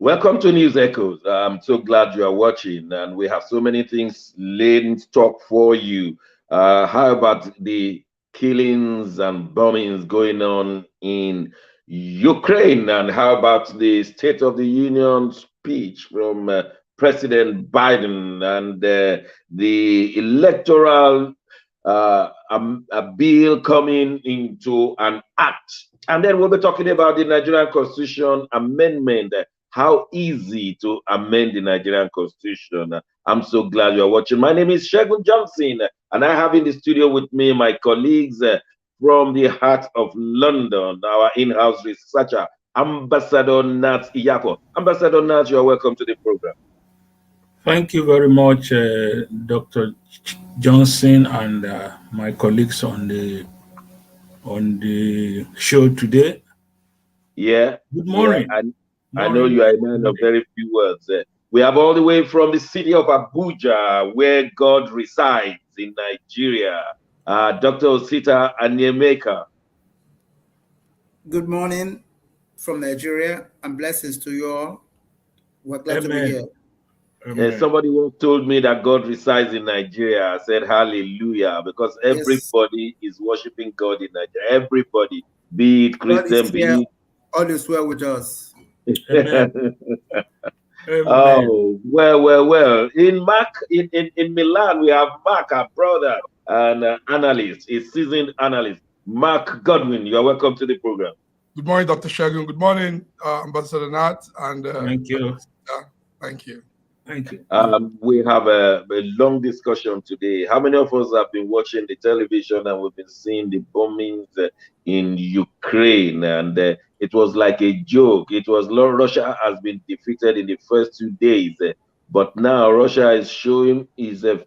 Welcome to News Echoes. I'm so glad you are watching, and we have so many things laid in stock for you. How about the killings and bombings going on in Ukraine? And how about the State of the Union speech from President Biden and the electoral a bill coming into an act? And then we'll be talking about the Nigerian Constitution Amendment, how easy to amend the Nigerian Constitution. I'm so glad you're watching. My name is Shegun Johnson, and I have in the studio with me my colleagues from the heart of London, our in-house researcher, Ambassador Nat Iyako. Ambassador Nat, you're welcome to the program. Thank you very much, Dr. Johnson, and my colleagues on the show today. Yeah. Good morning. Yeah, I know you are a man of very few words. We have all the way from the city of Abuja, where God resides in Nigeria, Dr. Osita Anyemeka. Good morning from Nigeria, and blessings to you all. We're glad to be here. Somebody once told me that God resides in Nigeria. I said hallelujah, because everybody is worshiping God in Nigeria. Everybody, be it Christian, be it... All is well with us. Amen. Oh, well. In Milan, we have Mark, our brother, and analyst, a seasoned analyst. Mark Godwin, you are welcome to the program. Good morning, Dr. Shegun. Good morning, Ambassador Nat. And thank you. Thank you. Thank you. We have a long discussion today. How many of us have been watching the television and we've been seeing the bombings in Ukraine? And it was like a joke. It was Russia has been defeated in the first 2 days, but now Russia is showing is a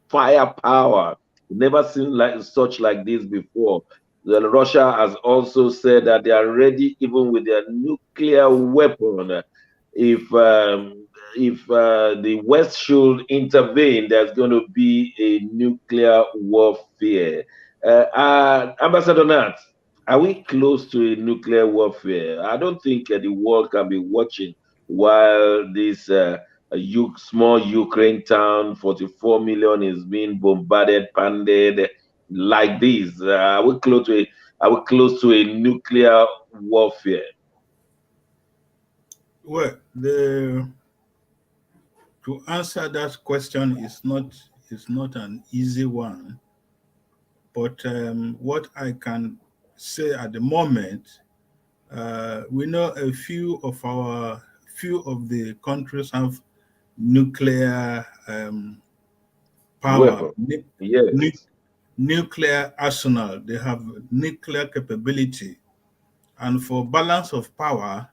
firepower. Never seen such like this before. Russia has also said that they are ready even with their nuclear weapon. If the West should intervene, there's going to be a nuclear warfare. Ambassador Nat, are we close to a nuclear warfare? I don't think the world can be watching while this small Ukraine town, 44 million, is being bombarded, panded like this. Are we close to a nuclear warfare? Well, to answer that question is not an easy one, but what I can say at the moment, we know a few of the countries have nuclear power, nuclear arsenal. They have nuclear capability, and for balance of power,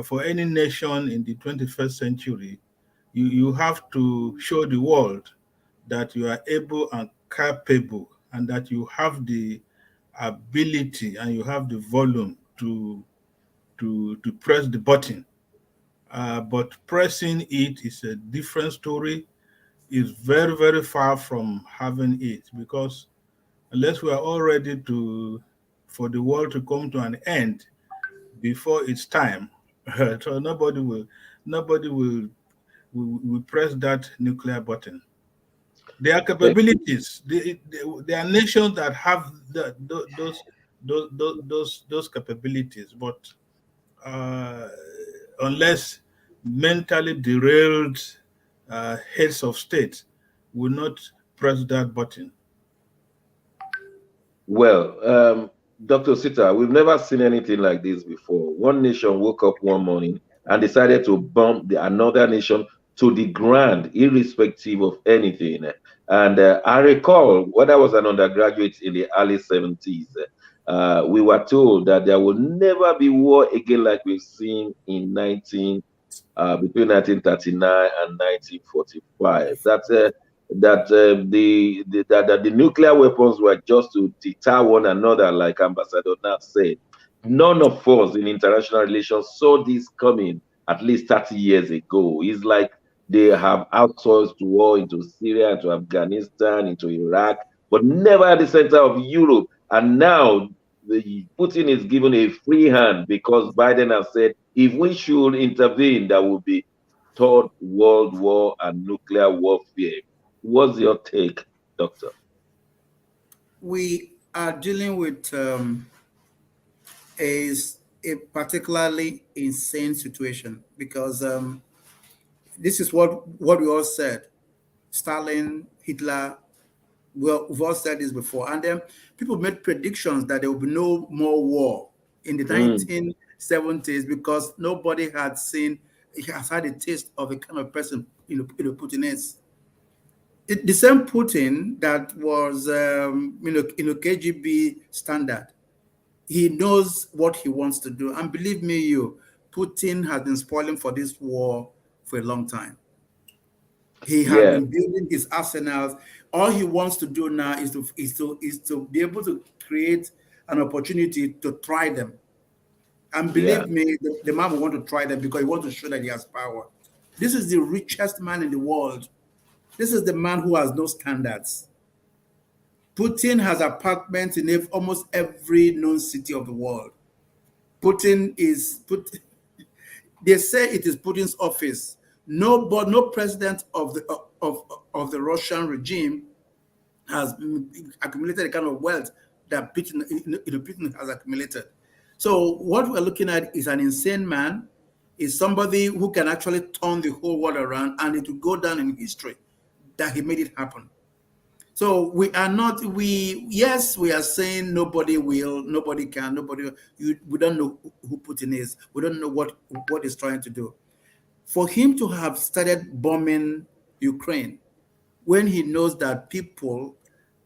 for any nation in the 21st century, you have to show the world that you are able and capable, and that you have the ability and you have the volume to press the button. But pressing it is a different story. It's very, very far from having it, because unless we are all ready for the world to come to an end before it's time, so nobody will press that nuclear button. There are capabilities. There are nations that have those capabilities, but unless mentally derailed heads of state will not press that button. Well, Dr. Sita, we've never seen anything like this before. One nation woke up one morning and decided to bomb another nation to the ground, irrespective of anything. And I recall when I was an undergraduate in the early 70s, we were told that there will never be war again like we've seen in between 1939 and 1945. That the nuclear weapons were just to deter one another, like Ambassador Nat said. None of us in international relations saw this coming at least 30 years ago. It's like they have outsourced war into Syria, into Afghanistan, into Iraq, but never at the center of Europe. And now Putin is given a free hand because Biden has said If we should intervene, that would be Third World War and nuclear warfare. What's your take, Doctor? We are dealing with a particularly insane situation because this is what we all said. Stalin, Hitler, well, we've all said this before. And then people made predictions that there will be no more war in the Mm, 1970s because nobody had has had a taste of the kind of person Putin is. The same Putin that was KGB standard. He knows what he wants to do, and believe me, Putin has been spoiling for this war for a long time. He has yeah, been building his arsenals. All he wants to do now is to be able to create an opportunity to try them. And yeah, believe me, the man will want to try them because he wants to show that he has power. This is the richest man in the world. This is the man who has no standards. Putin has apartments in almost every known city of the world. Putin is put. They say it is Putin's office. No president of the Russian regime has accumulated the kind of wealth that Putin has accumulated. So what we're looking at is an insane man, is somebody who can actually turn the whole world around, and it will go down in history that he made it happen. So we are not, yes, we are saying nobody will, nobody can, we don't know who Putin is. We don't know what he's trying to do. For him to have started bombing Ukraine when he knows that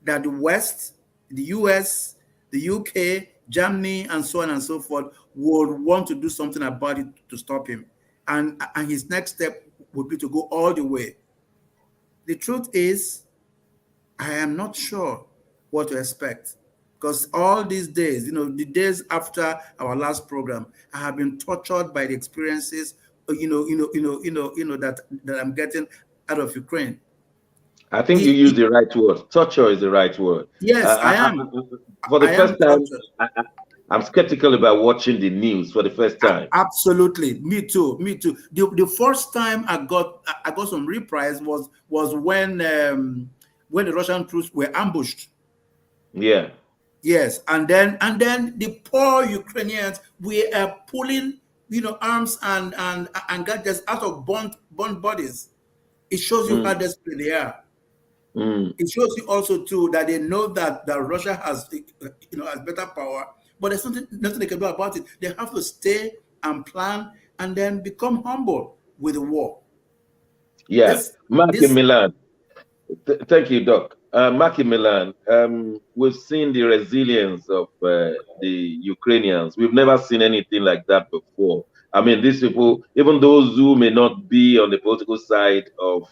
that the West, the US, the UK, Germany, and so on and so forth would want to do something about it to stop him. And his next step would be to go all the way. The truth is, I am not sure what to expect because all these days, the days after our last program, I have been tortured by the experiences, that I'm getting out of Ukraine. I think you use the right word. Torture is the right word. Yes, I am. For the I am first time, tortured. I'm skeptical about watching the news for the first time. Absolutely, me too. The first time I got some reprise was when the Russian troops were ambushed. Yeah. Yes, and then the poor Ukrainians were pulling arms and gadgets out of burnt bodies. It shows you how Mm, desperate they are. mm. It shows you also too that they know that Russia has has better power, but there's nothing they can do about it. They have to stay and plan and then become humble with the war. Yeah. This Mark in this Milan. Thank you, Doc. Mark in Milan. We've seen the resilience of the Ukrainians. We've never seen anything like that before. I mean, these people, even those who may not be on the political side of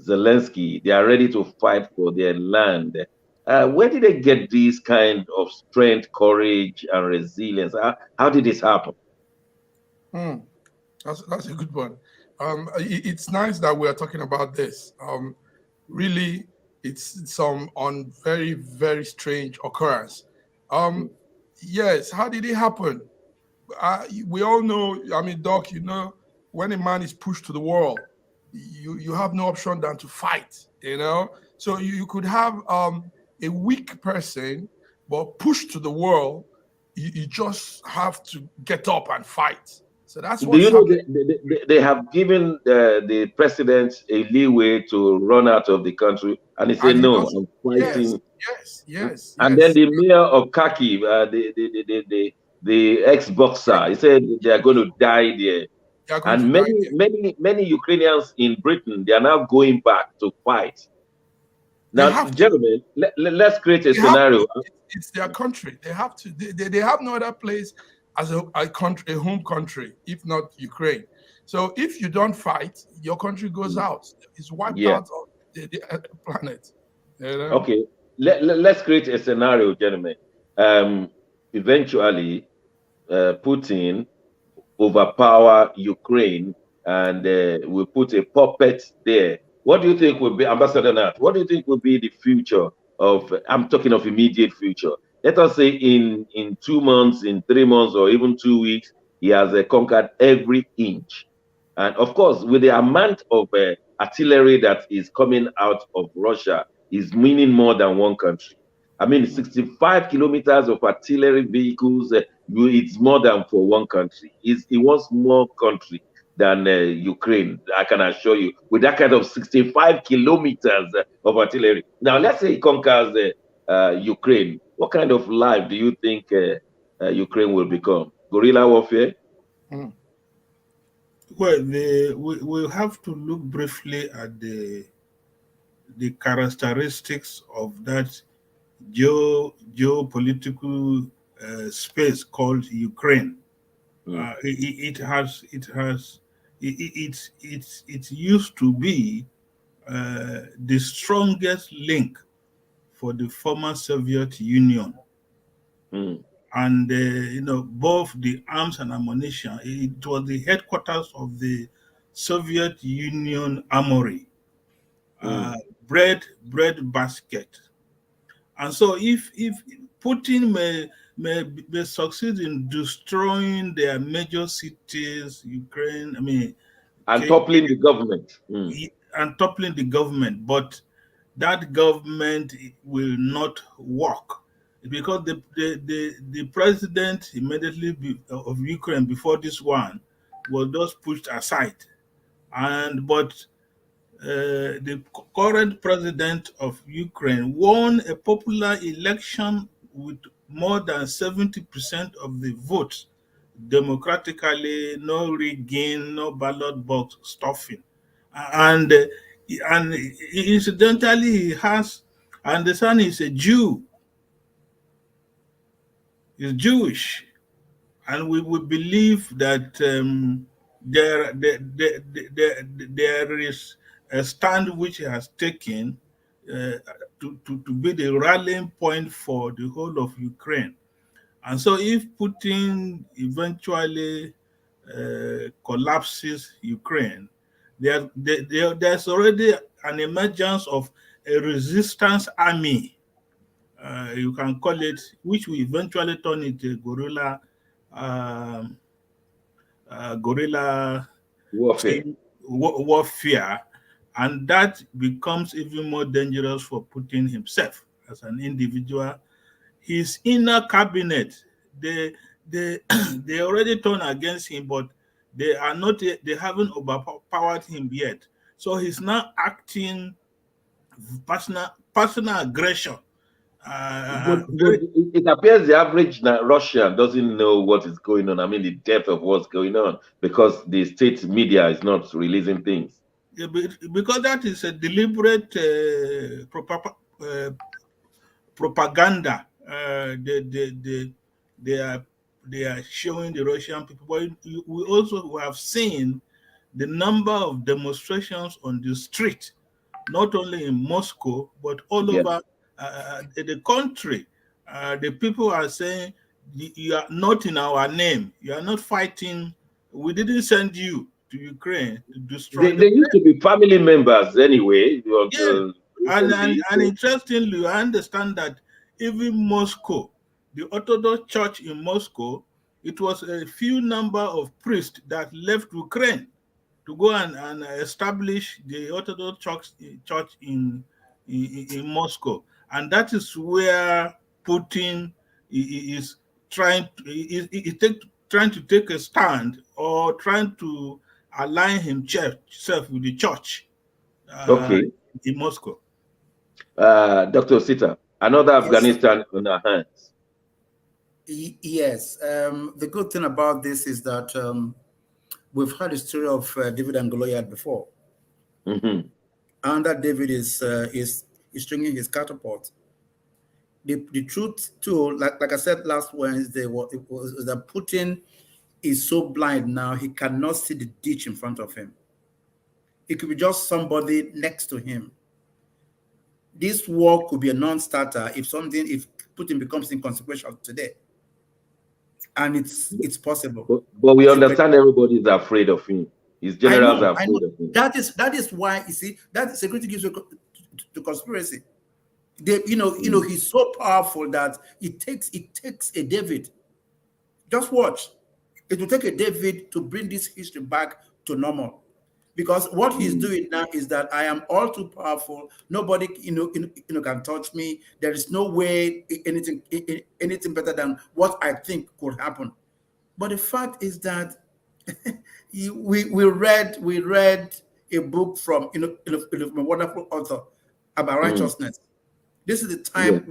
Zelensky, they are ready to fight for their land. Where did they get this kind of strength, courage, and resilience? How did this happen? Hmm. That's a good one. It's nice that we're talking about this. Really, it's some on very, very strange occurrence. Um, yes, how did it happen? We all know, I mean, Doc, when a man is pushed to the wall, you have no option than to fight. So you could have a weak person, but pushed to the wall, you just have to get up and fight. So that's Do what's you know happening. they have given the president a leeway to run out of the country, and he said, And he "No, does, I'm yes, fighting." yes, yes, And then yes. the mayor of Kharkiv, the ex-boxer, he said they are going to die there. They are going to And die many Ukrainians in Britain, they are now going back to fight. there. They Now, have to. gentlemen, let's create a They have scenario. to. It's their country. They have to. They have no other place as a country, a home country, if not Ukraine. So if you don't fight, your country goes out. It's wiped Yeah. out of the planet. Okay. Let's create a scenario, gentlemen. Um, Eventually, Putin overpower Ukraine and we put a puppet there. What do you think will be, Ambassador Nat, what do you think will be the future of, I'm talking of immediate future. Let us say in 2 months, in 3 months, or even 2 weeks, he has conquered every inch. And of course, with the amount of artillery that is coming out of Russia, is meaning more than one country. I mean, 65 kilometers of artillery vehicles, it's more than for one country. It wants more country than Ukraine, I can assure you, with that kind of 65 kilometers of artillery. Now, let's say he conquers Ukraine. What kind of life do you think Ukraine will become? Guerrilla warfare? Mm. Well, we have to look briefly at the characteristics of that geopolitical space called Ukraine. Mm, It used to be the strongest link for the former Soviet Union, mm, and both the arms and ammunition. It was the headquarters of the Soviet Union armory, uh, mm. bread basket. And so, if Putin may succeed in destroying their major cities, Ukraine, I mean, And Kiev, toppling the government. Mm, and toppling the government, but that government will not work because the president immediately of Ukraine before this one was just pushed aside, and but the current president of Ukraine won a popular election with more than 70% of the votes democratically, no rigging, no ballot box stuffing. And and incidentally, he has, and the son is a Jew, is Jewish, and we believe that there is a stand which he has taken to be the rallying point for the whole of Ukraine. And so, if Putin eventually collapses Ukraine, there's already an emergence of a resistance army, you can call it, which will eventually turn into um, guerrilla warfare. team warfare, and that becomes even more dangerous for Putin himself as an individual. His inner cabinet, they they they already turned against him, but they are not yet, they haven't overpowered him yet. So he's now acting personal aggression. But it appears the average Russian doesn't know what is going on. I mean, the depth of what's going on because the state media is not releasing things. Because that is a deliberate propaganda. They are they are showing the Russian people. But we also have seen the number of demonstrations on the street, not only in Moscow but all Yeah. over the country. The people are saying, "You are not in our name. You are not fighting. We didn't send you to Ukraine to destroy the They used to be family members anyway yeah." until recently. And interestingly, I understand that even Moscow, the Orthodox Church in Moscow, it was a few number of priests that left Ukraine to go and establish the Orthodox church in Moscow, and that is where Putin is trying to trying to take a stand, or trying to align himself with the church uh, Okay. in Moscow. Dr. Sita, another Yes, Afghanistan on our hands. yes. The good thing about this is that we've heard the story of David and Goliath before, Hmm. and that David is stringing his catapult. The truth too, like I said last Wednesday, was that Putin is so blind now he cannot see the ditch in front of him. It could be just somebody next to him. This war could be a non-starter if Putin becomes inconsequential today, and it's possible. But we It's very, understand everybody is afraid of him. His generals are I know. afraid of him. That is why, you see, that security gives you to conspiracy. Mm. He's so powerful that it takes a David. Just watch. It will take a David to bring this history back to normal. Because what he's doing now is that I am all too powerful. Nobody, can touch me. There is no way anything better than what I think could happen. But the fact is that we read a book from a wonderful author about righteousness. This is the time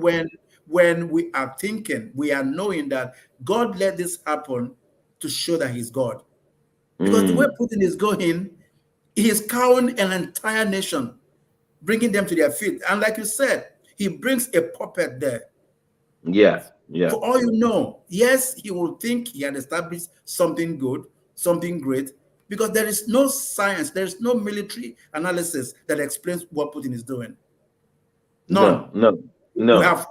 when we are thinking, we are knowing that God let this happen to show that He's God. Because the way Putin is going, he is cowing an entire nation, bringing them to their feet. And like you said, he brings a puppet there. Yeah. For all you know, yes, he will think he had established something good, something great, because there is no science, there is no military analysis that explains what Putin is doing. None. No. We have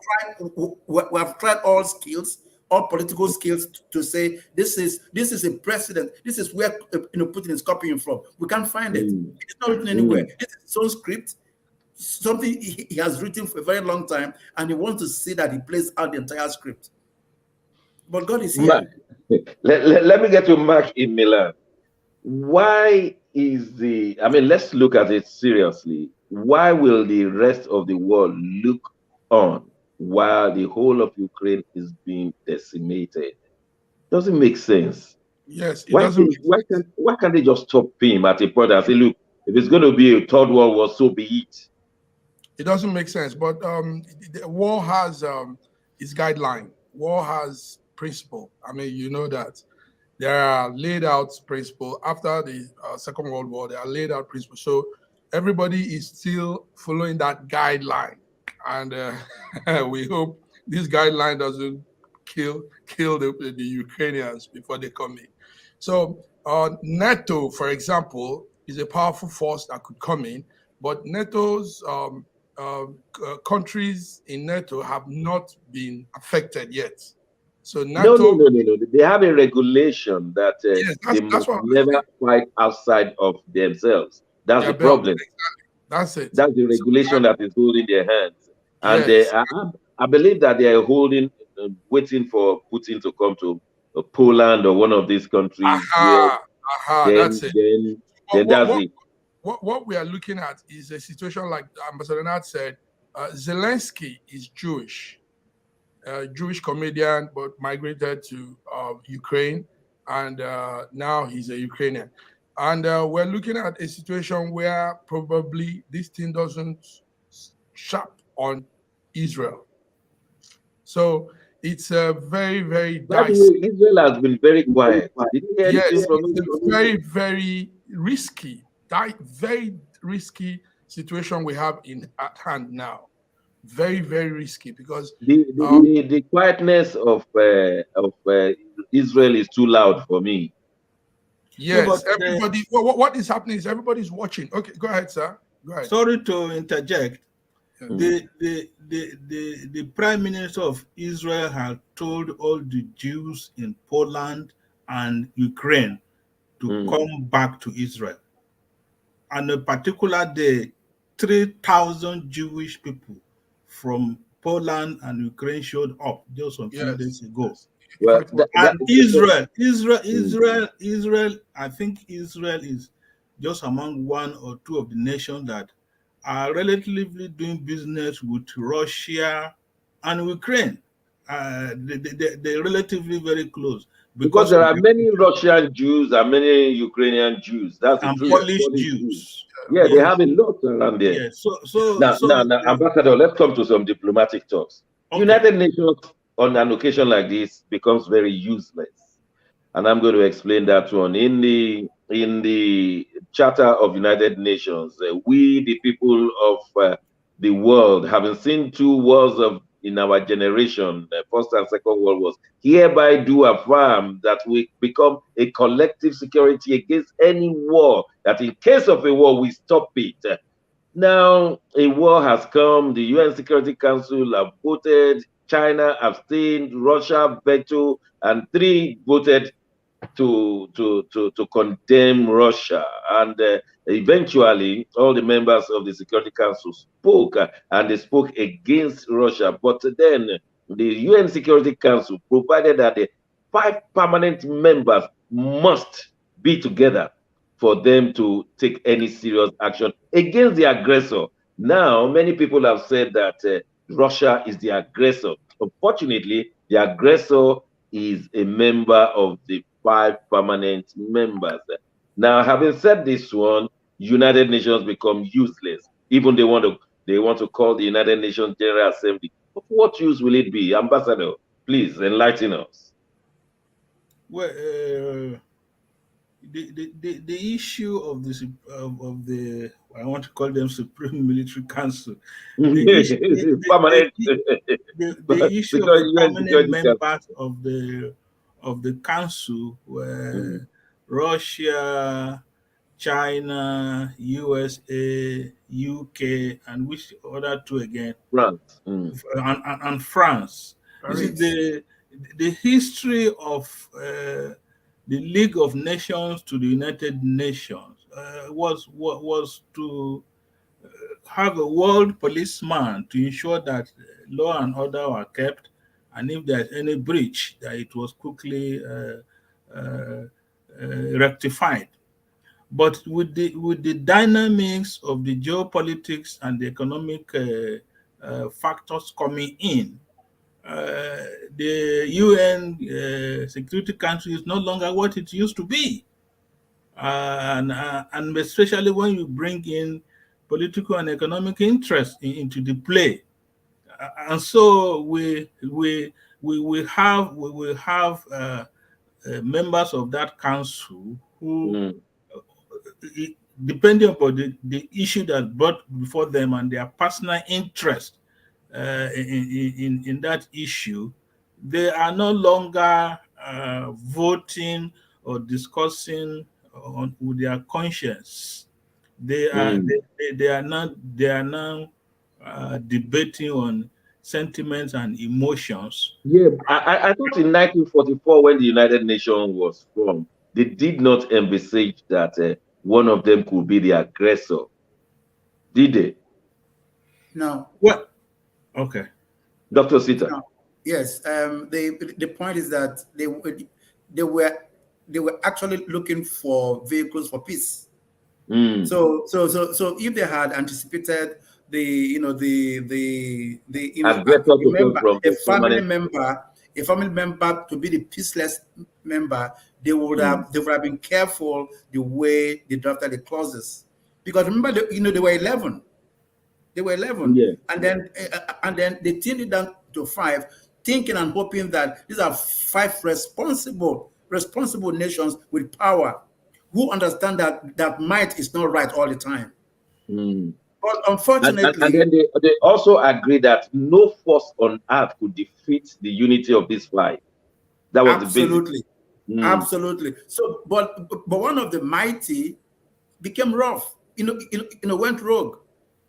tried all skills, all political skills to say this is a precedent. This is where Putin is copying from. We can't find it. It's not written anywhere. It's his own script, something he has written for a very long time, and he wants to see that he plays out the entire script. But God is here. Mark, let me get to Mark in Milan. Why is let's look at it seriously. Why will the rest of the world look on while the whole of Ukraine is being decimated? Doesn't make sense. Yes, it Why doesn't. why can't they just stop him at a point and say, look, if it's going to be a third world war, so be it? It doesn't make sense. But the war has its guideline. War has principle. I mean, you know that there are laid out principle after the Second World War. There are laid out principles. So everybody is still following that guideline, and we hope this guideline doesn't kill the Ukrainians before they come in. So NATO, for example, is a powerful force that could come in, but NATO's countries in NATO have not been affected yet. So NATO, no. They have a regulation that they must never fight outside of themselves. That's the problem. Exactly. That's it. That's the regulation that is holding their hands. And Yes. I believe that they are waiting for Putin to come to Poland or one of these countries. That's it. Then that's it. What we are looking at is a situation like Ambassador Nat said. Zelensky is Jewish, Jewish comedian, but migrated to Ukraine, and now he's a Ukrainian. And we're looking at a situation where probably this thing doesn't sharp on Israel. So it's a very, very dicey. Israel has been very quiet. Did you hear anything from it's a very, very risky, very risky situation we have at hand now. Very, very risky because the quietness of Israel is too loud for me. Yes, everybody. What is happening is everybody's watching. Okay, go ahead, sir. Go ahead. Sorry to interject. The Prime Minister of Israel had told all the Jews in Poland and Ukraine to come back to Israel. On a particular day, 3,000 Jewish people from Poland and Ukraine showed up just some few days ago. Well, Israel, I think Israel is just among one or two of the nations that are relatively doing business with Russia and Ukraine. They're relatively very close. Because there are many Russian Jews and many Ukrainian Jews. That's the truth. Polish Jews. Yeah, they have a lot around there. Yeah, now, Ambassador, let's come to some diplomatic talks. Okay. United Nations on an occasion like this becomes very useless. And I'm going to explain that one. In the Charter of United Nations, we, the people of the world, having seen two wars in our generation, the First and Second World Wars, hereby do affirm that we become a collective security against any war, that in case of a war, we stop it. Now, a war has come, the UN Security Council have voted, China abstained, Russia veto, and 3 voted to condemn Russia. And eventually, all the members of the Security Council spoke, and they spoke against Russia. But then the UN Security Council provided that the 5 permanent members must be together for them to take any serious action against the aggressor. Now, many people have said that Russia is the aggressor. Unfortunately, the aggressor is a member of the 5 permanent members. Now, having said this one, United Nations become useless. Even they want to call the United Nations General Assembly. Of what use will it be? Ambassador, please enlighten us. Well, the issue of the I want to call them Supreme Military Council, the issue Permanent the issue of the UN permanent Security Council. members of the council were Russia, China, USA, UK, and which other two again? France. And France. You see, Paris. the history of the League of Nations to the United Nations was to have a world policeman to ensure that law and order were kept, and if there's any breach, that it was quickly uh, rectified. But with the dynamics of the geopolitics and the economic factors coming in, the UN Security Council is no longer what it used to be, and especially when you bring in political and economic interest into the play. And so we will have members of that council who, Mm, depending upon the issue that brought before them and their personal interest in that issue, they are no longer voting or discussing with their conscience. mm. They are now debating on sentiments and emotions. Yeah, I thought in 1944, when the United Nations was formed, they did not envisage that one of them could be the aggressor, did they? No, Well, okay. Dr. Sita. no. Yes. The point is that they were they were actually looking for vehicles for peace. Mm. So if they had anticipated the Aggressor to come remember from a the family permanent. member to be the peaceless member, Mm. they would have been careful the way they drafted the clauses, because remember they were 11. They were 11, Yeah. and then they thinned it down to 5, thinking and hoping that these are 5 responsible nations with power, who understand that might is not right all the time. Mm. But And unfortunately, then they also agree that no force on earth could defeat the unity of these 5. That was the basis. absolutely, Mm. absolutely. So, but one of the mighty became rough. Went rogue.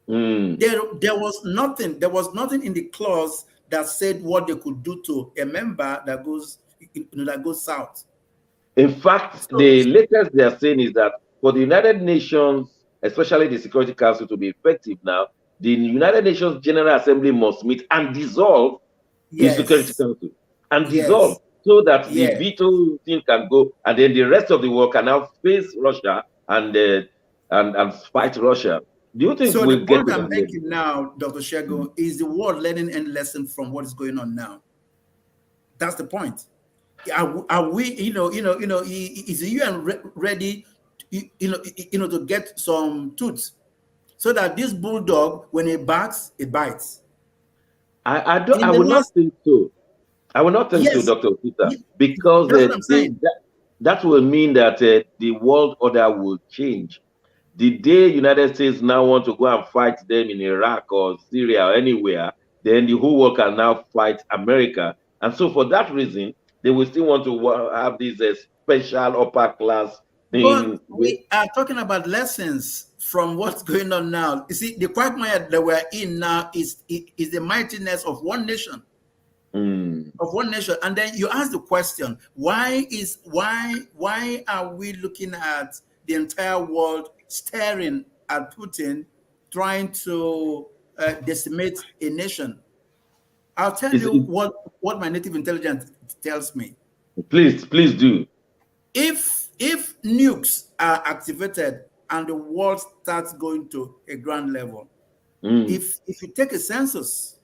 Mm. There was nothing in the clause that said what they could do to a member that goes south. In fact, So the latest they are saying is that for the United Nations, especially the Security Council, to be effective now, the United Nations General Assembly must meet and dissolve the Security yes, Council and dissolve, yes, so that the yes. veto thing can go, and then the rest of the world can now face Russia and fight Russia. Do you think So the we'll get point to I'm that level? making now, Dr. Shego, is the world learning any lesson from what is going on now? That's the point. Are we, is the UN ready, to get some tools so that this bulldog, when it barks, it bites? I don't. In I the would not last, think so. I will not think so, yes, Dr. Peter, ye- because that's what I'm saying. that will mean that the world order will change. The day United States now want to go and fight them in Iraq or Syria or anywhere, then the whole world can now fight America. And so for that reason, they will still want to have this special upper class But thing. we are talking about lessons from what's going on now. You see, the quagmire that we're in now is the mightiness of one nation. Mm, And then you ask the question, why are we looking at the entire world staring at Putin trying to decimate a nation? I'll tell is you it, what my native intelligence tells me. please do. If nukes are activated and the world starts going to a ground level, if you take a census,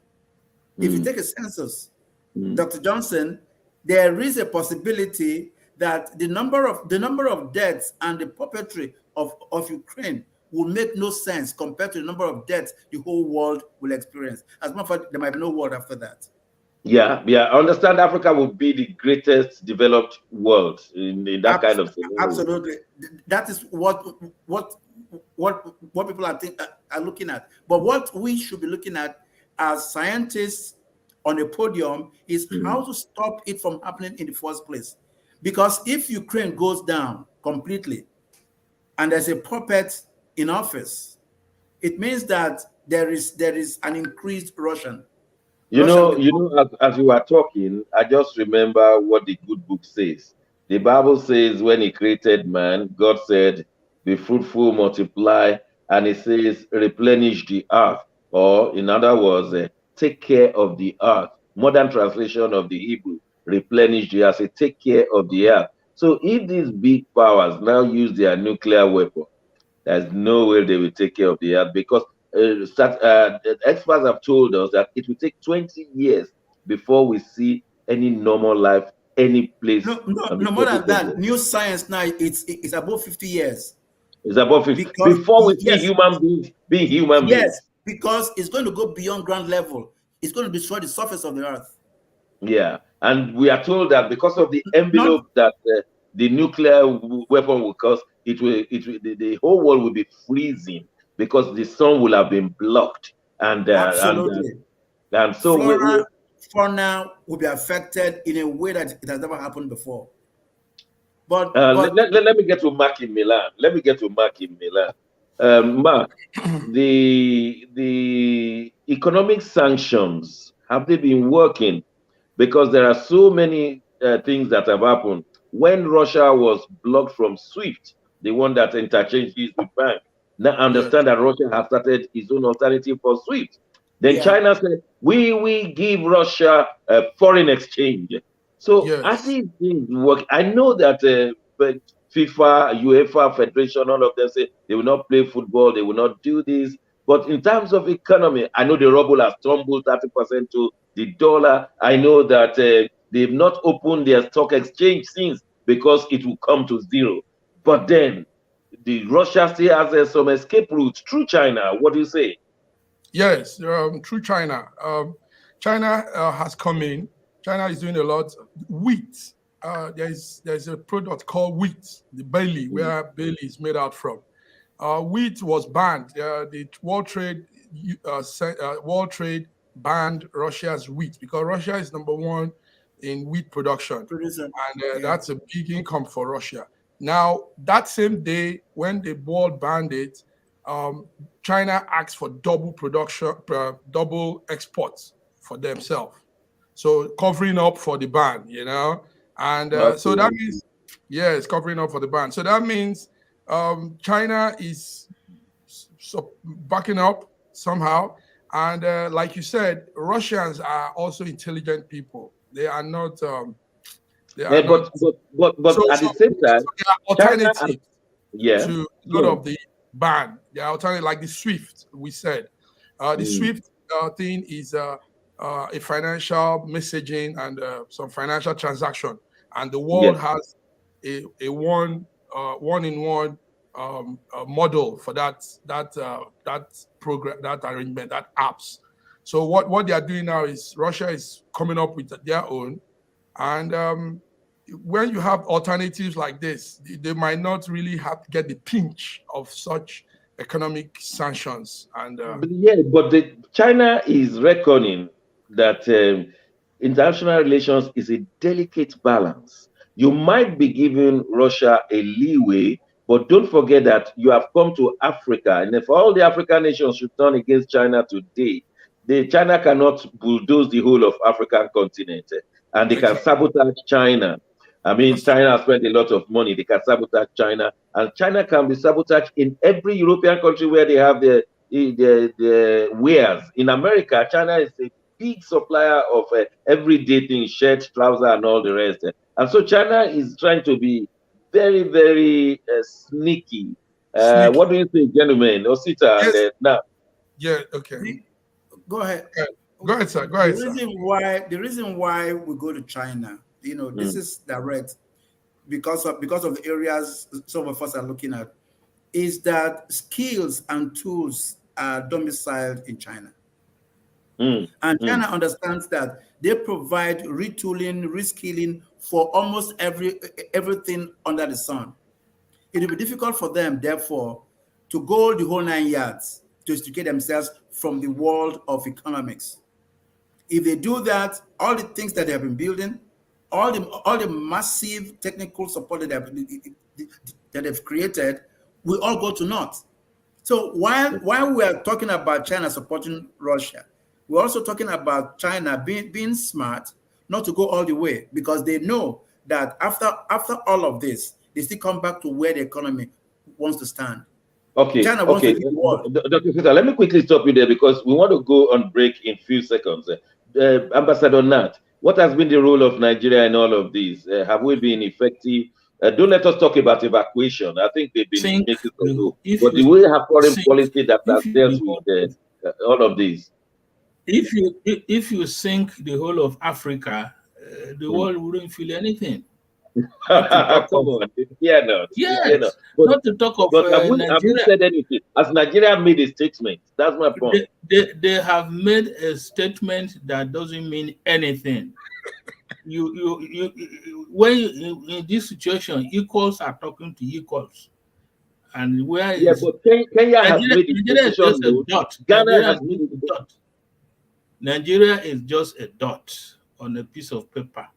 Dr. Johnson, there is a possibility that the number of deaths and the puppetry of Ukraine will make no sense compared to the number of deaths the whole world will experience. As a matter of fact, there might be no world after that. Yeah, I understand Africa will be the greatest developed world in that kind of scenario. Absolutely, that is what people are looking at. But what we should be looking at as scientists on a podium is how to stop it from happening in the first place. Because if Ukraine goes down completely and there's a puppet in office, it means that there is an increased Russian. As you are talking, I just remember what the good book says. The Bible says when he created man, God said, be fruitful, multiply, and it says, replenish the earth. Or, in other words, take care of the earth. Modern translation of the Hebrew, replenish the earth, say, take care of the earth. So if these big powers now use their nuclear weapon, there's no way they will take care of the earth because experts have told us that it will take 20 years before we see any normal life, any place. No more than that. New science now, it's above 50 years. It's above 50. Before we see human beings being human beings. Yes, because it's going to go beyond ground level. It's going to destroy the surface of the earth. Yeah, and we are told that because of the envelope that the nuclear weapon will cause, the whole world will be freezing because the sun will have been blocked, and absolutely, and so fauna will be affected in a way that it has never happened before. But let me get to Mark in Milan. Mark, the economic sanctions, have they been working? Because there are so many things that have happened. When Russia was blocked from SWIFT, the one that interchanges with bank, now I understand that Russia has started its own alternative for SWIFT. Then China said, we give Russia a foreign exchange. So as these things work, I know that FIFA, UEFA, Federation, all of them say they will not play football, they will not do this. But in terms of economy, I know the ruble has tumbled 30% to the dollar. I know that they've not opened their stock exchange since because it will come to zero. But then the Russia still has some escape routes through China. What do you say? Yes, through China. China has come in. China is doing a lot. Wheat. There's a product called wheat, the barley, where barley is made out from. Wheat was banned. The World Trade banned Russia's wheat because Russia is #1 in wheat production, and that's a big income for Russia. Now, that same day when the world banned it, China asked for double production, double exports for themselves. So covering up for the ban, and so that means, it's covering up for the ban. So that means China is backing up somehow. And like you said, Russians are also intelligent people. They are not. But at the same time, so there are alternatives to a lot of the ban. There are alternatives like the SWIFT. We said the SWIFT thing is a financial messaging and some financial transaction, and the world has a one-in-one model for that program, that arrangement, that apps. So what they are doing now is Russia is coming up with their own, and when you have alternatives like this, they might not really have to get the pinch of such economic sanctions. And but China is reckoning that international relations is a delicate balance. You might be giving Russia a leeway, but don't forget that you have come to Africa, and if all the African nations should turn against China today, China cannot bulldoze the whole of African continent, and they can sabotage China. I mean, China has spent a lot of money. They can sabotage China, and China can be sabotaged in every European country where they have the wares. In America, China is a big supplier of everyday things, shirts, trousers, and all the rest. And so China is trying to be very, very sneaky. Sneaky. What do you think, gentlemen? Osita and Yes. now. Yeah. Okay. Go ahead. Go ahead, sir. Go The ahead, sir. reason why we go to China, this is direct because of the areas some of us are looking at, is that skills and tools are domiciled in China. And China understands that they provide retooling, reskilling for almost everything under the sun. It will be difficult for them, therefore, to go the whole 9 yards to extricate themselves from the world of economics. If they do that, all the things that they have been building, all the massive technical support that they've created, will all go to naught. So while we are talking about China supporting Russia, we're also talking about China being smart not to go all the way, because they know that after all of this, they still come back to where the economy wants to stand. Okay, China wants to okay. lead the world. Dr. Peter, let me quickly stop you there because we want to go on break in few seconds. Ambassador Nat, what has been the role of Nigeria in all of this? Have we been effective? Don't let us talk about evacuation. I think they've been making some move. But do we have foreign policy that has dealt with all of this? If you sink the whole of Africa, the world wouldn't feel anything. Not to talk Come of, on, yeah, not. yes, Not. not to talk of But have we Nigeria. said anything? Has Nigeria made a statement? That's my point. They have made a statement that doesn't mean anything. When in this situation, equals are talking to equals, and where is but Kenya has made its Nigeria is just a position. dot. Ghana has made its dot. Nigeria is just a dot on a piece of paper.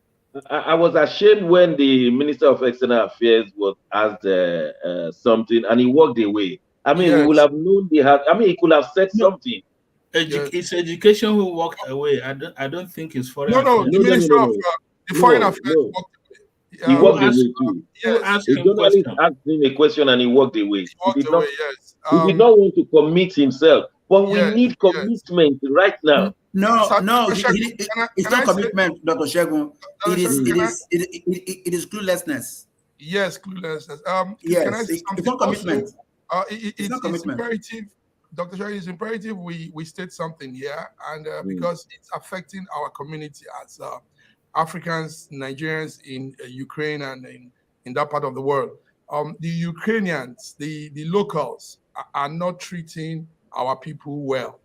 I was ashamed when the Minister of External Affairs was asked something and he walked away. I mean, we would have known he could have said something. It's education who walked away. I don't think it's foreign affairs. No, the Minister of the Foreign Affairs walked away. He walked away too. Yes. A journalist asked him a question and he walked away. He did not want to commit himself. But we need commitment right now. No, it's not commitment, Dr. Shegun. It is cluelessness. Yes, cluelessness. Yes, it's not commitment. It's imperative, Dr. Shegun, it's imperative we state something here, and because it's affecting our community as Africans, Nigerians in Ukraine and in that part of the world. The Ukrainians, the locals are not treating our people well.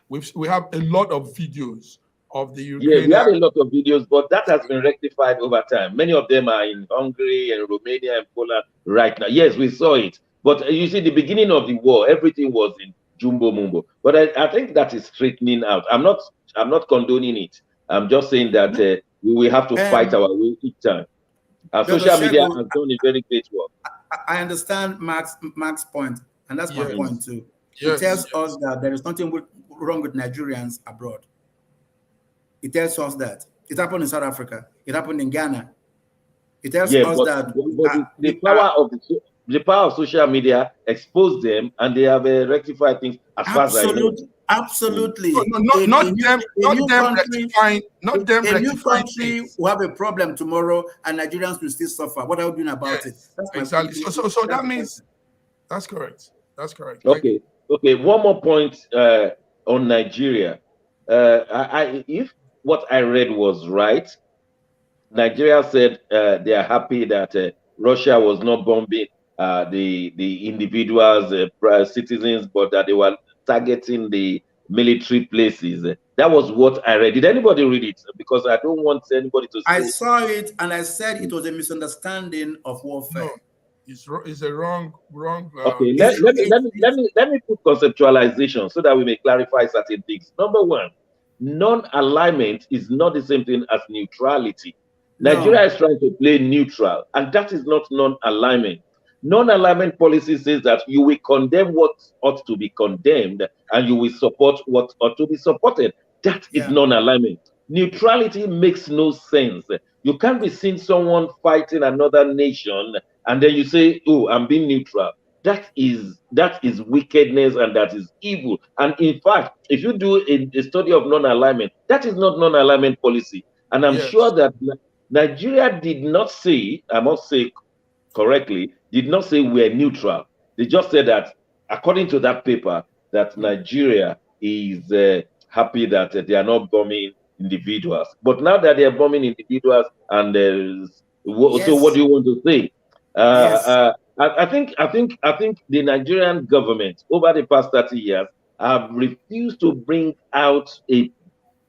We have a lot of videos of the Ukrainian. Yeah, we have a lot of videos, but that has been rectified over time. Many of them are in Hungary and Romania and Poland right now. Yes, we saw it. But you see, the beginning of the war, everything was in jumbo mumbo. But I think that is straightening out. I'm not condoning it. I'm just saying that we will have to fight our way each time. Social media has done a very great work. I understand Mark's point, and that's my point too. It tells us that there is nothing wrong with Nigerians abroad. It tells us that it happened in South Africa. It happened in Ghana. It tells us that the power of social media exposed them, and they have rectified things as far as I know. Absolutely. Not them rectifying. A new country will have a problem tomorrow, and Nigerians will still suffer. What are we doing about it? That's exactly. So that means that's correct. That's correct. Okay. One more point on Nigeria. If what I read was right, Nigeria said they are happy that Russia was not bombing the individuals, citizens, but that they were targeting the military places. That was what I read. Did anybody read it? Because I don't want anybody to say. I saw it and I said it was a misunderstanding of warfare. No, it's a wrong. Okay, let me put conceptualization so that we may clarify certain things. Number one, non-alignment is not the same thing as neutrality. Nigeria is trying to play neutral, and that is not non-alignment. Non-alignment policy says that you will condemn what ought to be condemned and you will support what ought to be supported. That is non-alignment. Neutrality makes no sense. You can't be seeing someone fighting another nation and then you say, oh, I'm being neutral. That is wickedness and that is evil. And in fact, if you do a study of non-alignment, that is not non-alignment policy. And I'm sure that Nigeria did not say, I must say correctly, did not say we're neutral. They just said that, according to that paper, that Nigeria is happy that they are not bombing individuals. But now that they are bombing individuals, and so what Yes, do you want to say? yes, I think the Nigerian government over the past 30 years have refused to bring out a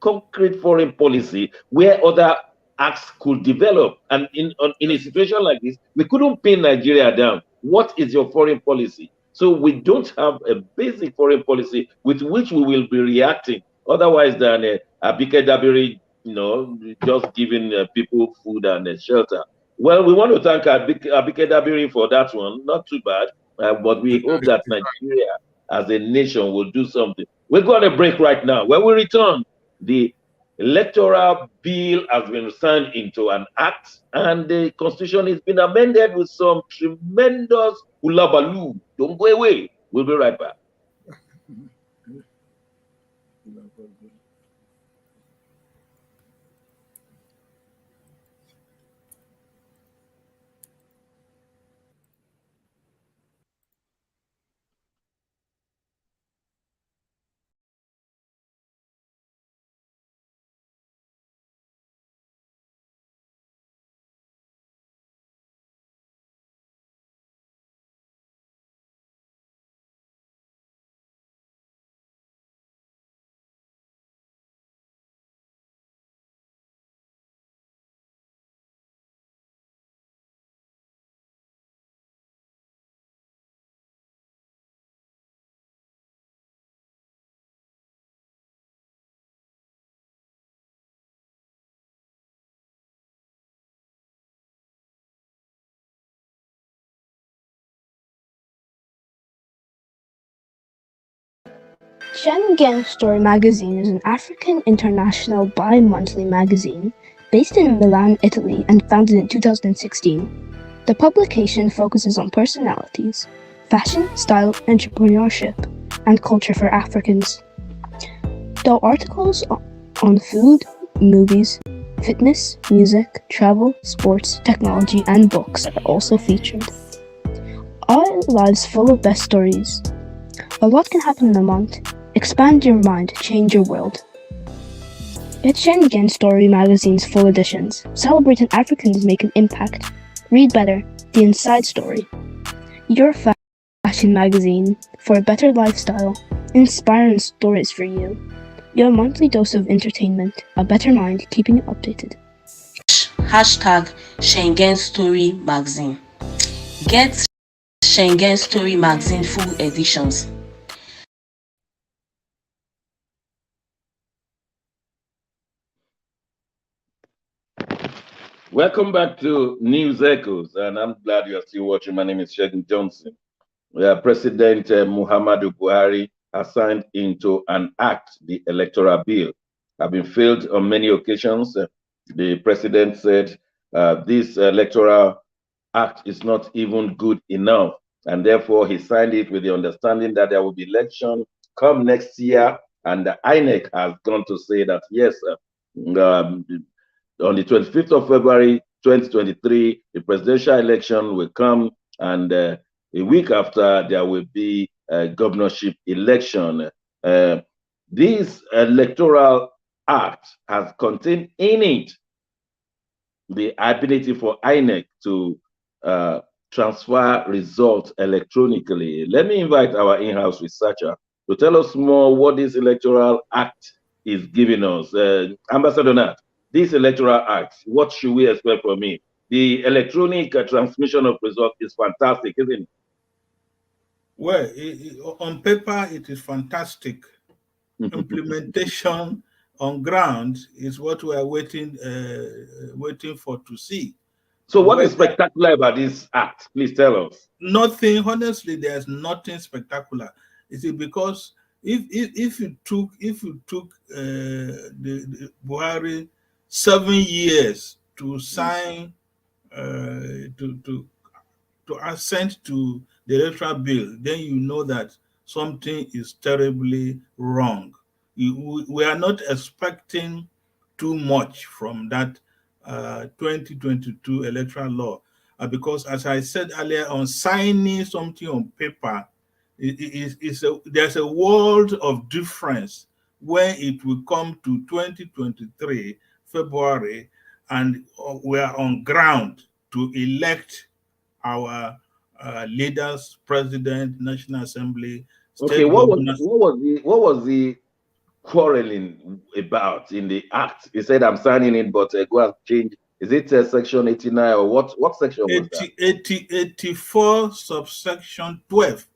concrete foreign policy where other acts could develop. And in a situation like this, we couldn't pin Nigeria down. What is your foreign policy? So we don't have a basic foreign policy with which we will be reacting. Otherwise, than Abike Dabiri, just giving people food and shelter. Well, we want to thank Abike Dabiri for that one. Not too bad, but we hope that Nigeria, as a nation, will do something. We're going to break right now. When we return, the electoral bill has been signed into an act, and the constitution has been amended with some tremendous hulabaloo. Don't go away. We'll be right back. Schengen Story magazine is an African international bi-monthly magazine based in Milan, Italy, and founded in 2016. The publication focuses on personalities, fashion, style, entrepreneurship, and culture for Africans. Though articles on food, movies, fitness, music, travel, sports, technology, and books are also featured. Our lives full of best stories. A lot can happen in a month. Expand your mind, change your world. Get Schengen Story magazine's full editions. Celebrating Africans make an impact. Read better, the inside story. Your fashion magazine for a better lifestyle. Inspiring stories for you. Your monthly dose of entertainment, a better mind, keeping you updated. Hashtag Schengen Story Magazine. Get Schengen Story Magazine full editions. Welcome back to News Echoes, and I'm glad you are still watching. My name is Shegun Johnson. President Muhammadu Buhari has signed into an act the electoral bill. Have been failed on many occasions. The president said this electoral act is not even good enough, and therefore he signed it with the understanding that there will be election come next year, and the INEC has gone to say that yes, on the 25th of February 2023, the presidential election will come, and a week after, there will be a governorship election. This electoral act has contained in it the ability for INEC to transfer results electronically. Let me invite our in-house researcher to tell us more what this electoral act is giving us. Ambassador Nat, this electoral act, what should we expect from it? The electronic transmission of results is fantastic, isn't it? Well, on paper, it is fantastic. Implementation on ground is what we are waiting for to see. So what is Whether spectacular about this act? Please tell us. nothing, honestly, there's nothing spectacular. Is it because if you took the Buhari 7 years to sign to assent to the electoral bill, then you know that something is terribly wrong. We are not expecting too much from that 2022 electoral law. Because as I said earlier, on signing something on paper, there's a world of difference when it will come to 2023 February, and we are on ground to elect our leaders, president, National Assembly, Okay, state governors. what was the quarreling about in the act? He said, "I'm signing it, but go and change." Is it section 89 or what? What section was that? 84 subsection 12.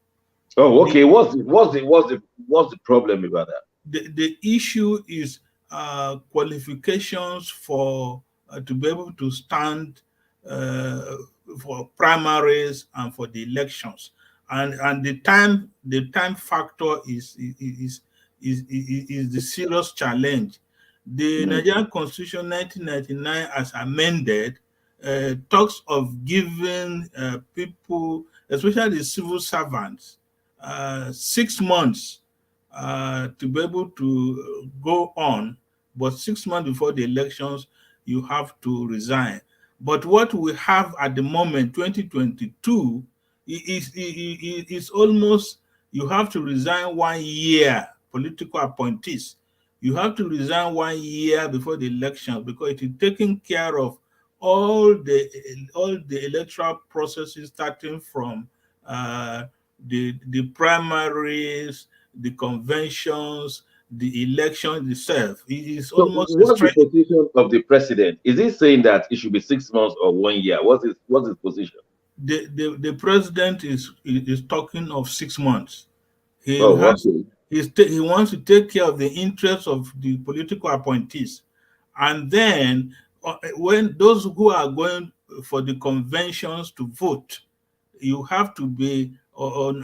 Oh, The, okay. What's the problem about that? the issue is qualifications for to be able to stand for primaries and for the elections, and the time factor is the serious challenge. The Nigerian Constitution 1999, as amended, talks of giving people, especially the civil servants, 6 months to be able to go on, but 6 months before the elections, you have to resign. But what we have at the moment, 2022, is almost, you have to resign 1 year, political appointees. You have to resign 1 year before the elections, because it is taking care of all the electoral processes, starting from the primaries, the conventions, the election itself. It is So, almost a what's the straight. position of the president? Is he saying that it should be 6 months or 1 year? What's his position? The president is talking of 6 months. He Oh, has okay. he wants to take care of the interests of the political appointees, and then when those who are going for the conventions to vote, you have to be on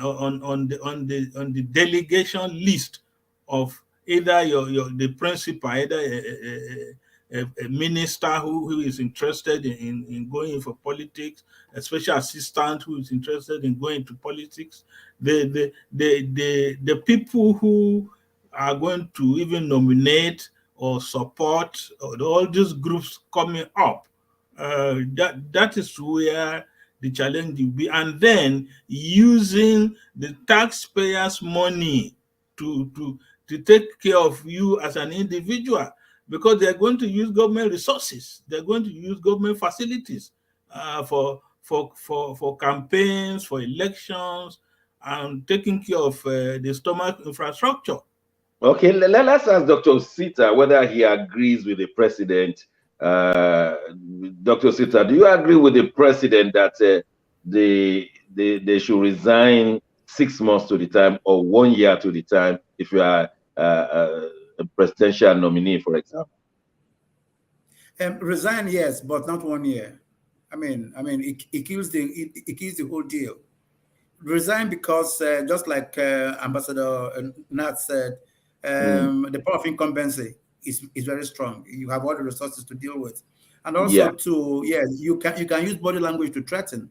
the delegation list of either your the principal, either a minister who is interested in going for politics, a special assistant who is interested in going to politics, the people who are going to even nominate or support, or all these groups coming up. That is where the challenge will be, and then using the taxpayers' money to take care of you as an individual, because they're going to use government resources, they're going to use government facilities for campaigns, for elections, and taking care of the stomach infrastructure. Okay, let's ask Dr. Sita whether he agrees with the president. Dr. Sita, do you agree with the president that they should resign 6 months to the time or 1 year to the time if you are a presidential nominee, for example? Resign, yes, but not 1 year. It kills the whole deal. Resign because just like Ambassador Nat said, the power of incumbency is very strong. You have all the resources to deal with, and also you can use body language to threaten.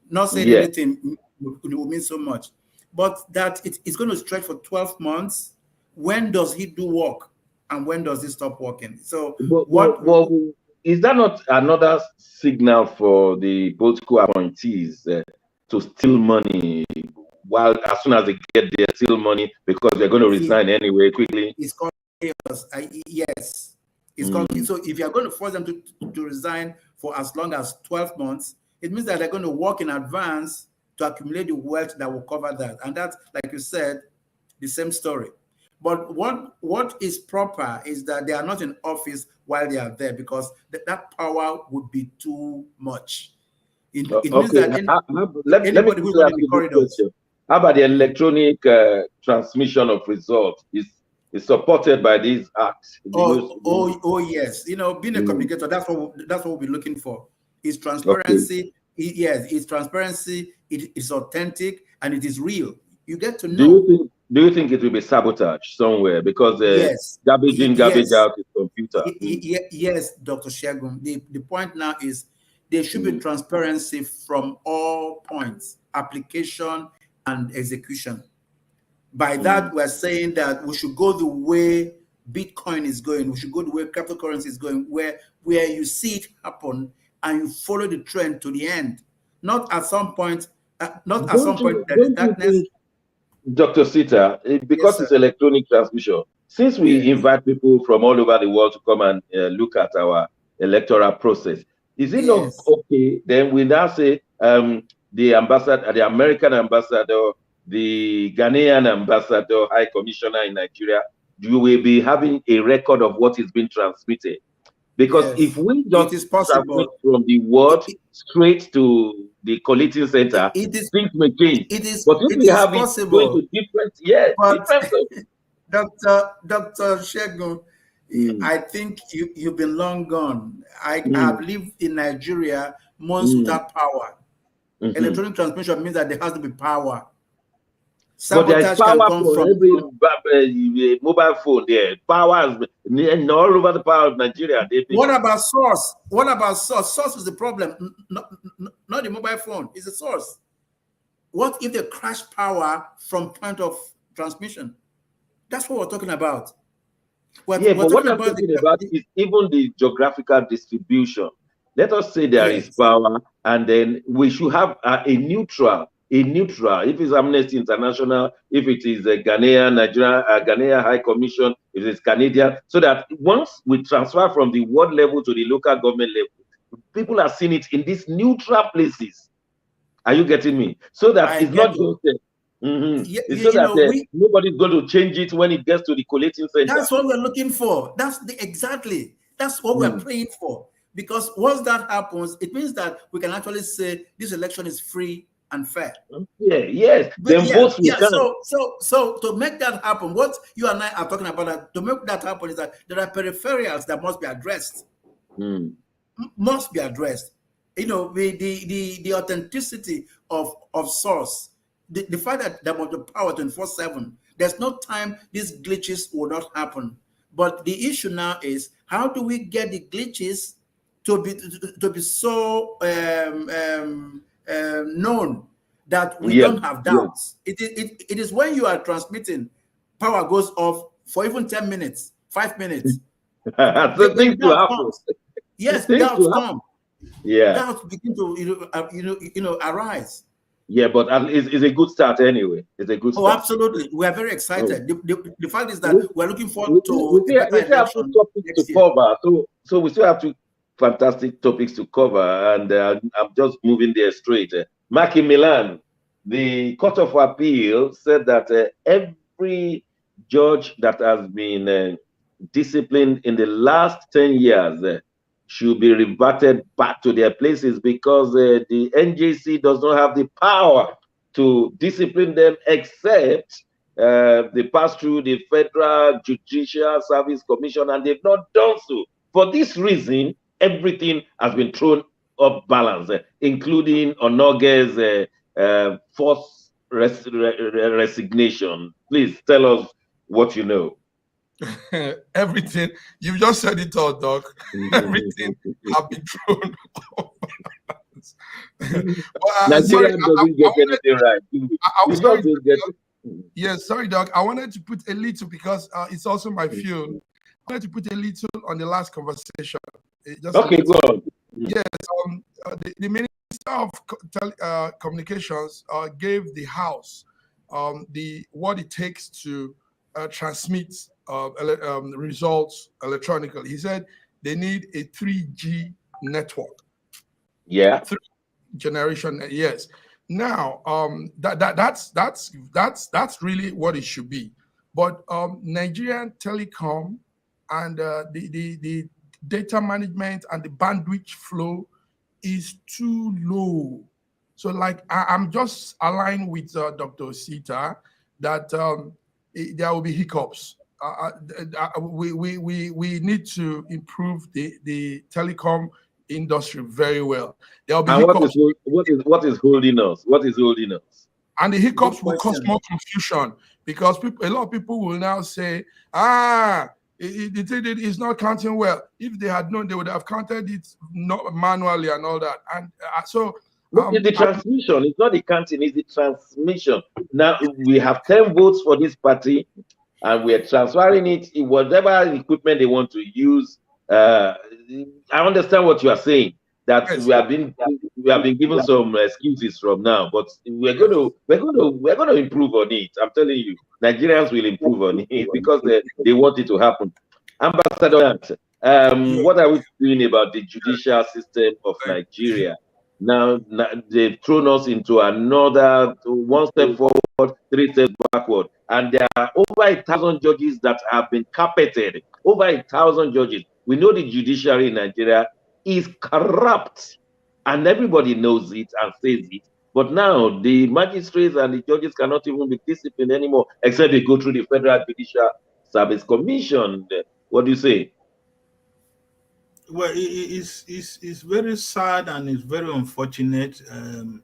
Not saying Yeah. anything will mean so much, but that it's going to stretch for 12 months. When does he do work, and when does he stop working? So Well, is that not another signal for the political appointees to steal money? While as soon as they get there, steal money because they're going to resign anyway quickly. It's called chaos. Yes, it's called. So if you are going to force them to resign for as long as 12 months, it means that they're going to work in advance to accumulate the wealth that will cover that. And that's, like you said, the same story. But what is proper is that they are not in office while they are there, because that power would be too much. It means that let me anybody who's not in the quickly ask you this corridors. question. How about the electronic transmission of results? Is supported by these acts? Oh yes. Being a communicator, that's what we'll be looking for. Is transparency. Okay. Yes, it's transparency. It is authentic and it is real. You get to know. Do you think it will be sabotage somewhere because yes, garbage in, garbage out is computer? Yes, Dr. Shegun. The point now is there should be transparency from all points, application and execution. By that, we're saying that we should go the way Bitcoin is going. We should go to where cryptocurrency is going, where you see it happen and you follow the trend to the end. Not at some point. Not at some point there is darkness. Dr. Sita, because Yes, it's electronic transmission, since we invite people from all over the world to come and look at our electoral process, is it not okay? Then we now say the ambassador, the American ambassador, the Ghanaian ambassador, High Commissioner in Nigeria, you will be having a record of what is being transmitted. Because if we just transmit from the word straight to the collating center, things may change. But if we have it going to different, different. Dr. Shegun, I think you've been long gone. I have lived in Nigeria months without power. Electronic transmission means that there has to be power. But there is power for every mobile phone there. Power is all over the power of Nigeria. What about source? What about source? Source is the problem, not the mobile phone. It's the source. What if they crash power from point of transmission? That's what we're talking about. But what I'm talking about is even the geographical distribution. Let us say there is power, and then we should have a neutral. If it's Amnesty International, if it is a Ghanaian, Nigeria, Ghanaian High Commission, if it's Canadian, so that once we transfer from the world level to the local government level, people are seeing it in these neutral places. Are you getting me? So that it's not just so that nobody's going to change it when it gets to the collating center. That's what we're looking for. That's what we're praying for. Because once that happens, it means that we can actually say this election is free and fair. So to make that happen, what you and I are talking about, to make that happen, is that there are peripherals that must be addressed. Must be addressed. You know, the authenticity of source, the fact that there must be power 24/7. There's no time these glitches will not happen. But the issue now is, how do we get the glitches to be so known that we don't have doubts? It is when you are transmitting, power goes off for even 10 minutes, 5 minutes. So things will happen. Yes, doubts come. Doubts begin to arise. Yeah, but it's a good start anyway. It's a good start. Oh, absolutely. We are very excited. The fact is that we're looking forward to we still have two topics to cover. So we still have two fantastic topics to cover, and I'm just moving there straight. Mark in Milan, the Court of Appeal said that every judge that has been disciplined in the last 10 years should be reverted back to their places, because the NJC does not have the power to discipline them, except they pass through the Federal Judicial Service Commission, and they've not done so. For this reason, everything has been thrown off balance, including Onoge's forced resignation. Please tell us what you know. Everything you just said it all, Doc. Everything have been thrown off balance. Nigeria doesn't get anything right. Yes, sorry, Doc. I wanted to put a little, because it's also my field. I wanted to put a little on the last conversation. Okay, go on. Yes, the Minister of Communications gave the House what it takes to transmit results electronically. He said they need a 3G network. Yeah. 3 generation. Yes. Now, that's really what it should be. But Nigerian Telecom and the data management and the bandwidth flow is too low. So, like, I'm just aligned with Dr. Sita that there will be hiccups. We need to improve the telecom industry very well. There will be hiccups. What is holding us? What is holding us? And the hiccups will cause more confusion, because a lot of people will now say, it's not counting well. If they had known, they would have counted it not manually and all that. And it's the transmission. It's not the counting, it's the transmission. Now we have 10 votes for this party and we're transferring it in whatever equipment they want to use. I understand what you are saying. That Yes. we have been given some excuses from now, but we're going to improve on it. I'm telling you, Nigerians will improve on it because they want it to happen. Ambassador, what are we doing about the judicial system of Nigeria? Now they've thrown us into another one step forward, three steps backward, and there are over 1,000 judges that have been carpeted. Over 1,000 judges. We know the judiciary in Nigeria is corrupt, and everybody knows it and says it. But now the magistrates and the judges cannot even be disciplined anymore, except they go through the Federal Judicial Service Commission. What do you say? Well, it's very sad and it's very unfortunate. When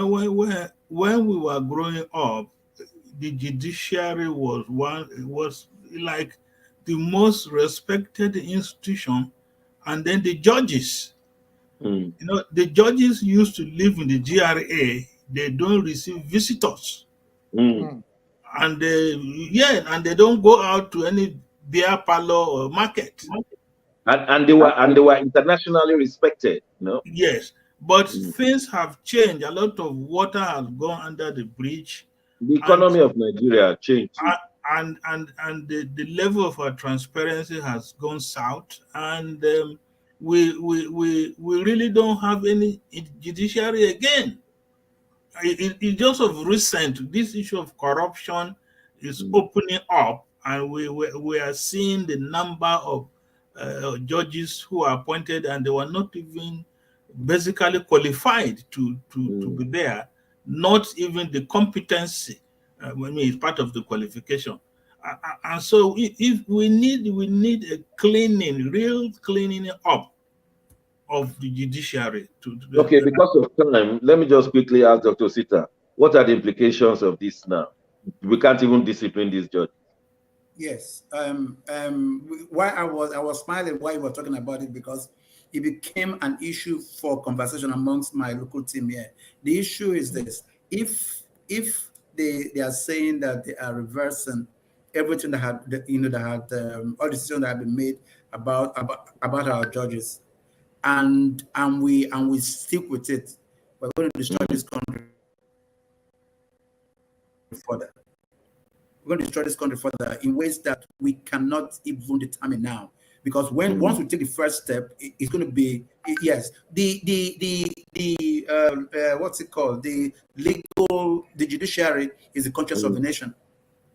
we were growing up, the judiciary was like the most respected institution, and then the judges. Mm. The judges used to live in the GRA. They don't receive visitors, Mm. and they don't go out to any beer parlor or market. And they were internationally respected, Yes, but things have changed. A lot of water has gone under the bridge, The and economy of Nigeria changed too. the level of our transparency has gone south, and we really don't have any judiciary again. It's just of recent. This issue of corruption is opening up, and we are seeing the number of judges who are appointed, and they were not even basically qualified to be there. Not even the competency. I mean, it's part of the qualification. And so, if we need a real cleaning up of the judiciary. Okay, because of time, let me just quickly ask Dr. Sita, what are the implications of this now? We can't even discipline these judges. Yes. Why I was smiling while you were talking about it, because it became an issue for conversation amongst my local team here. The issue is this: if they are saying that they are reversing everything that had all decisions that have been made about our judges, and we stick with it, we're going to destroy this country further. We're going to destroy this country further in ways that we cannot even determine now. Because once we take the first step, it's going to be yes. What's it called? The judiciary is the conscience of the nation.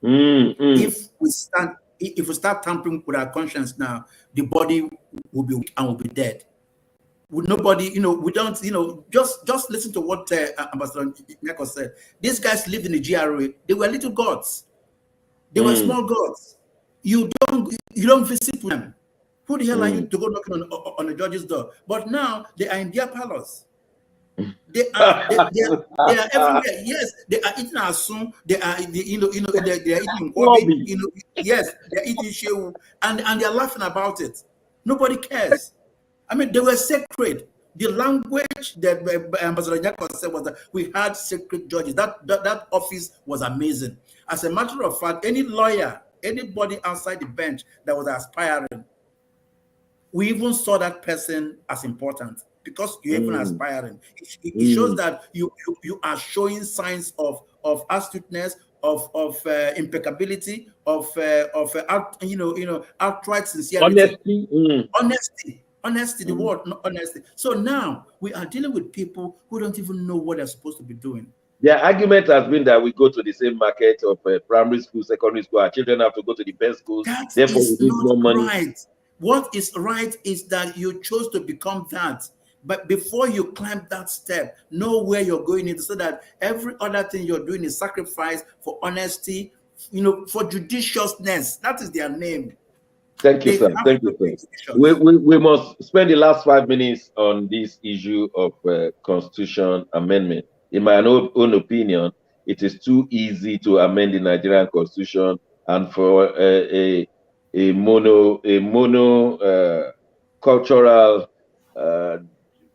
If we start tampering with our conscience now, the body will be weak and will be dead. With nobody, we don't, just listen to what Ambassador Nyako said. These guys lived in the GRA. They were little gods. They were small gods. You don't visit them. Who the hell are you to go knocking on the judge's door? But now they are in their palace. They are everywhere. Yes, they are eating asun. They are they are eating kwabi. Yes, they are eating shewu, and they are laughing about it. Nobody cares. I mean, they were sacred. The language that Ambassador Nyako said was that we had sacred judges. That office was amazing. As a matter of fact, any lawyer, anybody outside the bench that was aspiring, we even saw that person as important because you're even aspiring. It shows that you are showing signs of astuteness, of impeccability, of outright sincerity, honesty, the word honesty. So now we are dealing with people who don't even know what they're supposed to be doing. Their argument has been that we go to the same market of primary school, secondary school. Our children have to go to the best schools. That therefore, is we need more money. Right. What is right is that you chose to become that. But before you climb that step, know where you're going into, so that every other thing you're doing is sacrifice for honesty, for judiciousness. That is their name. Thank you, sir. Thank you, sir. We must spend the last 5 minutes on this issue of constitution amendment. In my own opinion, it is too easy to amend the Nigerian constitution, and for a mono cultural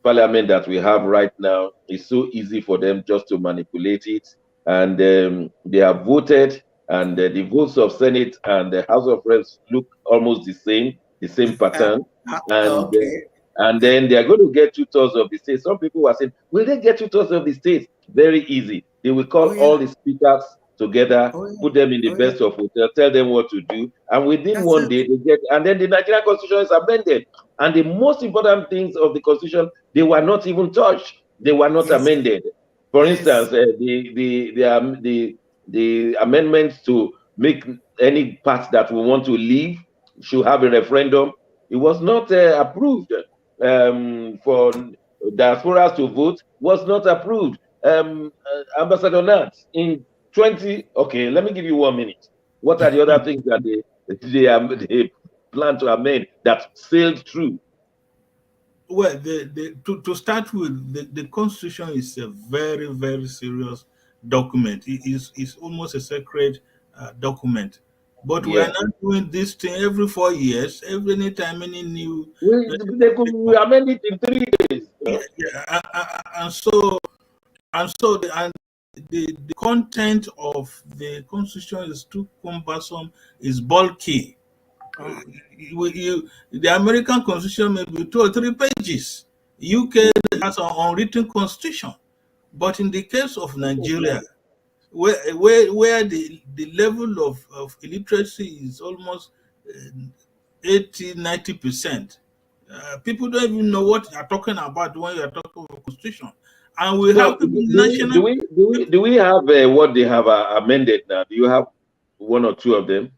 parliament that we have right now, it's so easy for them just to manipulate it. And they have voted and the votes of Senate and the House of Reps look almost the same pattern, and Okay. and then they are going to get 2/3 of the states. Some people were saying, will they get 2/3 of the states? Very easy. They will call Oh, yeah. all the speakers together, Oh, yeah. put them in the Oh, yeah. best of hotel, tell them what to do, and within That's one it. day they get. And then the Nigerian Constitution is amended, and the most important things of the Constitution, they were not even touched. They were not Yes. amended. For Yes. instance, the amendments to make any part that we want to leave should have a referendum. It was not approved. For diasporas to vote was not approved. Ambassador Nat, in 20, okay, let me give you 1 minute. What are the other things that they plan to amend that sailed through? Well, to start with, the Constitution is a very, very serious document. It is almost a sacred document. But we are Yeah. not doing this thing every 4 years, every time any new. We amend it in 3 days. Yeah, yeah, and the content of the Constitution is too cumbersome, is bulky. The American Constitution may be 2 or 3 pages. UK has an unwritten constitution, but in the case of Nigeria, where the level of illiteracy is almost 80-90%, people don't even know what you are talking about when you are talking about constitution, and we So have people national. do we have what they have amended now? Do you have 1 or 2 of them?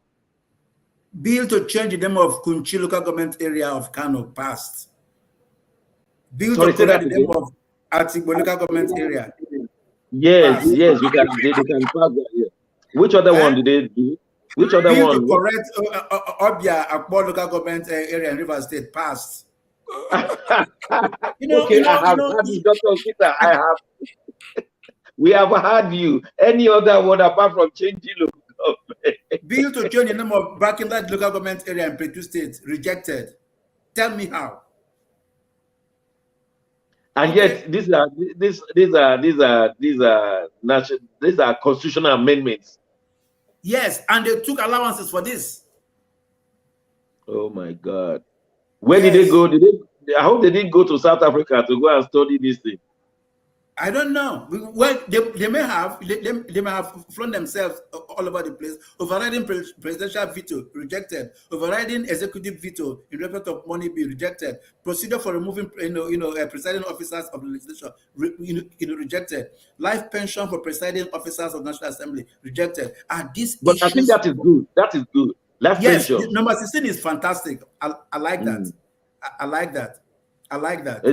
Bill to change the name of Kunchi local government area of Kano passed. Bill Sorry, to say correct that the name again. of Atigbo local government area. Yes, Passed. yes, they can pass that. Yeah. Which other one did they do? Which other Bill to one? correct Obia Akpo local government area in River State passed. Okay, I have had you, Dr. Peter. We have had you. Any other one apart from changing local government? Bill to change the name of Barkinlad local government area in Plateau State rejected. Tell me how. And yet, these are constitutional amendments. Yes, and they took allowances for this. Oh my God! Where did they go? I hope they didn't go to South Africa to go and study this thing. I don't know. Well, they may have flown themselves all over the place. Overriding presidential veto rejected. Overriding executive veto in respect of money bill rejected. Procedure for removing presiding officers of the legislature rejected. Life pension for presiding officers of National Assembly rejected. Are these But issues? I think that is good. That is good. Life pension. Number 16 is fantastic. I like that. I like that. I like that.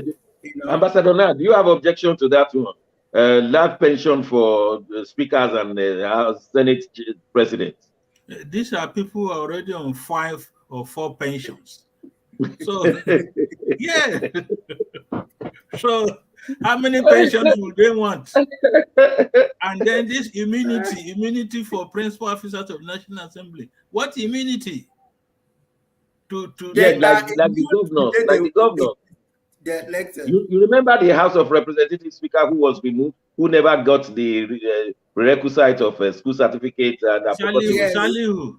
Ambassador Nad, do you have objection to that one? Life pension for speakers and Senate presidents. These are people who are already on 5 or 4 pensions. So, yeah. So, how many pensions would they want? And then this immunity for principal officers of National Assembly. What immunity? Like the governor. They're elected. You remember the House of Representatives Speaker who was removed, who never got the prerequisite of a school certificate and Salihu.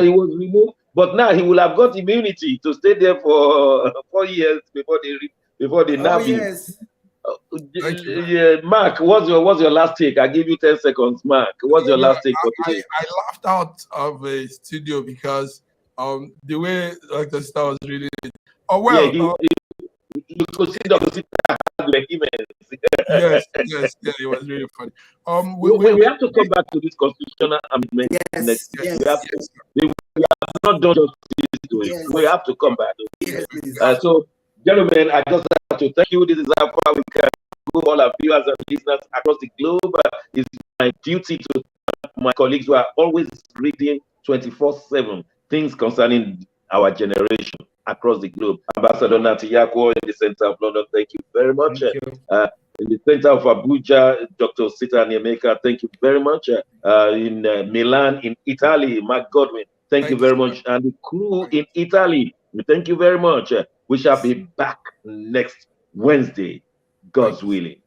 He was removed, but now he will have got immunity to stay there for 4 years before they nab him. Yes. Yeah, Mark, what's your last take? I give you 10 seconds, Mark. What's your last take for today? I laughed out of the studio because the way Dr. Star was reading it. Oh well. Yeah, you could see Dr. Sita had yes, it was really funny. We have to come back to this constitutional amendment next year. We have not done justice to it. We have to come back. Yes, so, gentlemen, I just have to thank you. This is how far we can go. All our viewers and listeners across the globe. It's my duty to my colleagues who are always reading 24/7 things concerning our generation across the globe. Ambassador Natiyako in the center of London, thank you very much. In the center of Abuja, Dr. Sita Nyemeka, thank you very much. In Milan, in Italy, Mark Godwin, thank you very much. And the crew in Italy, thank you very much. We shall be back next Wednesday, God's willing.